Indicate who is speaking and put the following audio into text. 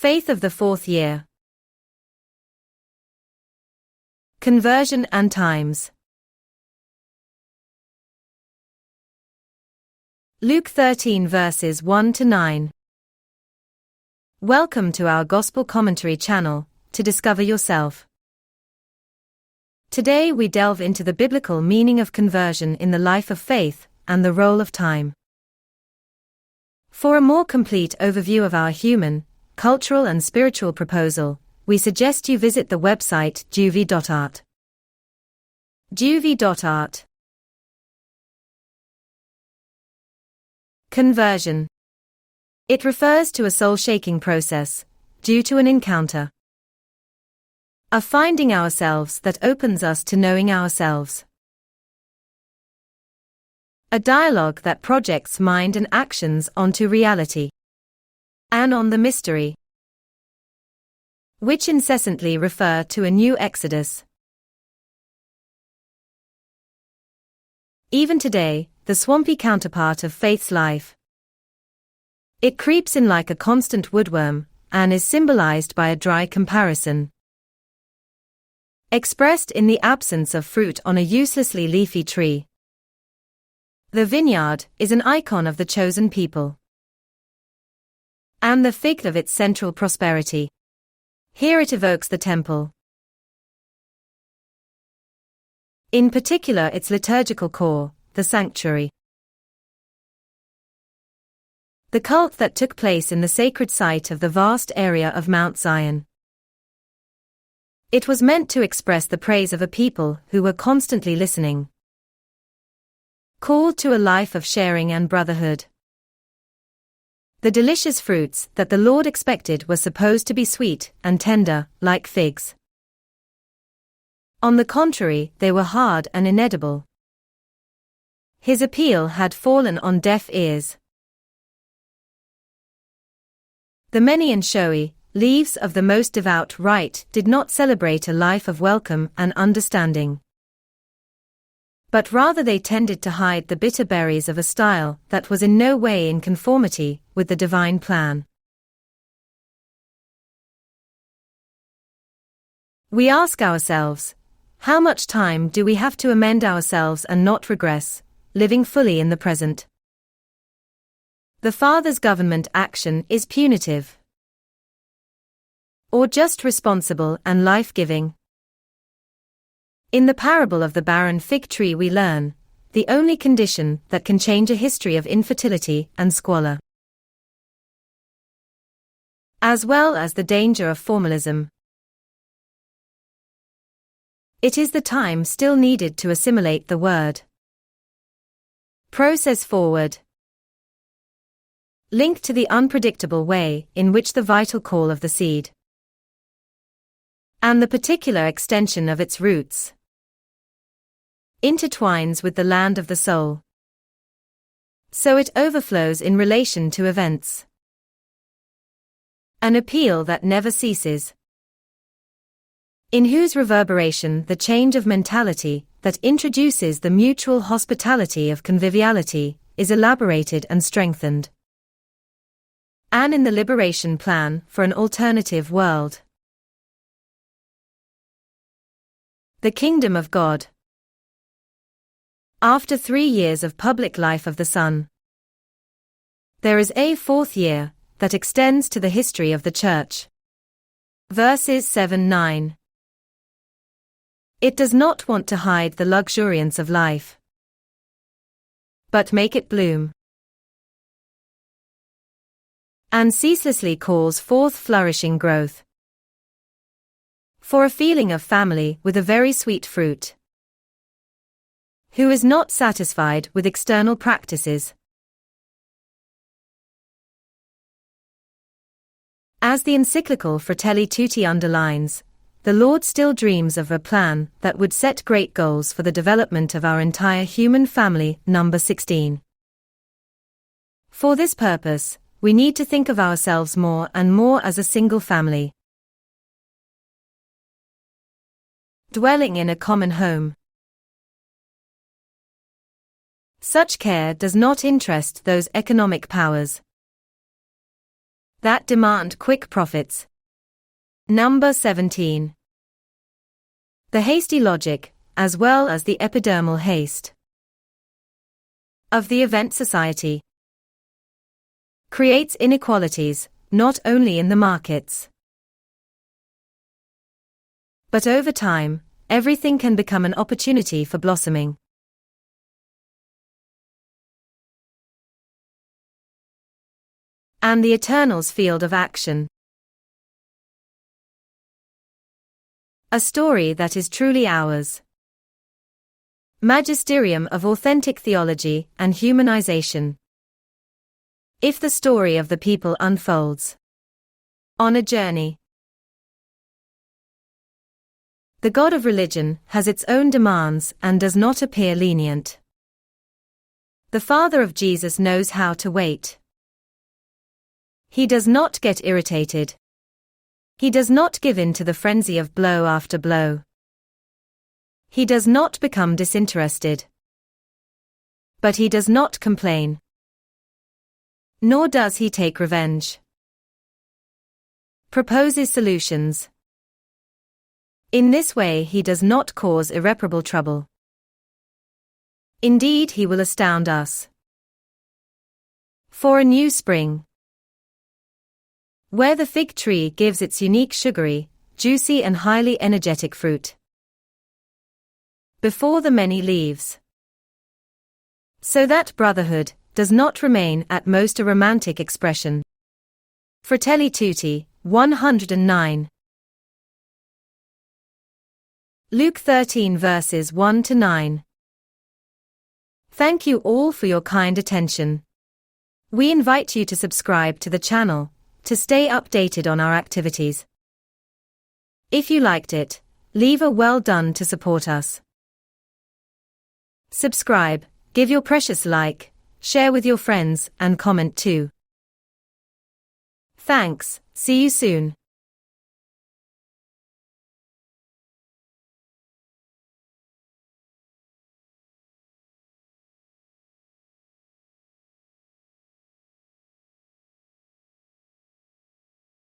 Speaker 1: Faith of the fourth year. Conversion and times. Luke 13 verses 1 to 9. Welcome to our Gospel Commentary channel, to discover yourself. Today we delve into the biblical meaning of conversion in the life of faith and the role of time. For a more complete overview of our human, cultural and spiritual proposal, we suggest you visit the website juvie.art. Juvie.art. Conversion. It refers to a soul-shaking process, due to an encounter. A finding ourselves that opens us to knowing ourselves. A dialogue that projects mind and actions onto reality. And on the mystery, which incessantly refer to a new exodus. Even today, the swampy counterpart of faith's life. It creeps in like a constant woodworm, and is symbolized by a dry comparison. Expressed in the absence of fruit on a uselessly leafy tree. The vineyard is an icon of the chosen people. And the fig of its central prosperity. Here it evokes the temple. In particular its liturgical core, the sanctuary. The cult that took place in the sacred site of the vast area of Mount Zion. It was meant to express the praise of a people who were constantly listening. Called to a life of sharing and brotherhood. The delicious fruits that the Lord expected were supposed to be sweet and tender, like figs. On the contrary, they were hard and inedible. His appeal had fallen on deaf ears. The many and showy leaves of the most devout rite did not celebrate a life of welcome and understanding. But rather they tended to hide the bitter berries of a style that was in no way in conformity with the divine plan. We ask ourselves, how much time do we have to amend ourselves and not regress, living fully in the present? The Father's government action is punitive, or just responsible and life-giving? In the parable of the barren fig tree we learn, the only condition that can change a history of infertility and squalor, as well as the danger of formalism. It is the time still needed to assimilate the word. Process forward. Linked to the unpredictable way in which the vital call of the seed and the particular extension of its roots intertwines with the land of the soul. So it overflows in relation to events. An appeal that never ceases. In whose reverberation the change of mentality that introduces the mutual hospitality of conviviality is elaborated and strengthened. And in the liberation plan for an alternative world. The Kingdom of God. After 3 years of public life of the Son, there is a fourth year that extends to the history of the Church. Verses 7-9. It does not want to hide the luxuriance of life, but make it bloom, and ceaselessly calls forth flourishing growth. For a feeling of family with a very sweet fruit. Who is not satisfied with external practices. As the encyclical Fratelli Tutti underlines, the Lord still dreams of a plan that would set great goals for the development of our entire human family, number 16. For this purpose, we need to think of ourselves more and more as a single family. Dwelling in a common home. Such care does not interest those economic powers that demand quick profits. Number 17. The hasty logic, as well as the epidermal haste of the event society, creates inequalities, not only in the markets, but over time, everything can become an opportunity for blossoming. And the Eternal's field of action. A story that is truly ours. Magisterium of authentic theology and humanization. If the story of the people unfolds on a journey, the God of religion has its own demands and does not appear lenient. The Father of Jesus knows how to wait. He does not get irritated. He does not give in to the frenzy of blow after blow. He does not become disinterested. But he does not complain. Nor does he take revenge. Proposes solutions. In this way he does not cause irreparable trouble. Indeed, he will astound us. For a new spring, where the fig tree gives its unique sugary, juicy and highly energetic fruit before the many leaves, so that brotherhood does not remain at most a romantic expression. Fratelli Tutti, 109. Luke 13 verses 1 to 9. Thank you all for your kind attention. We invite you to subscribe to the channel to stay updated on our activities. If you liked it, leave a well done to support us. Subscribe, give your precious like, share with your friends and comment too. Thanks, see you soon.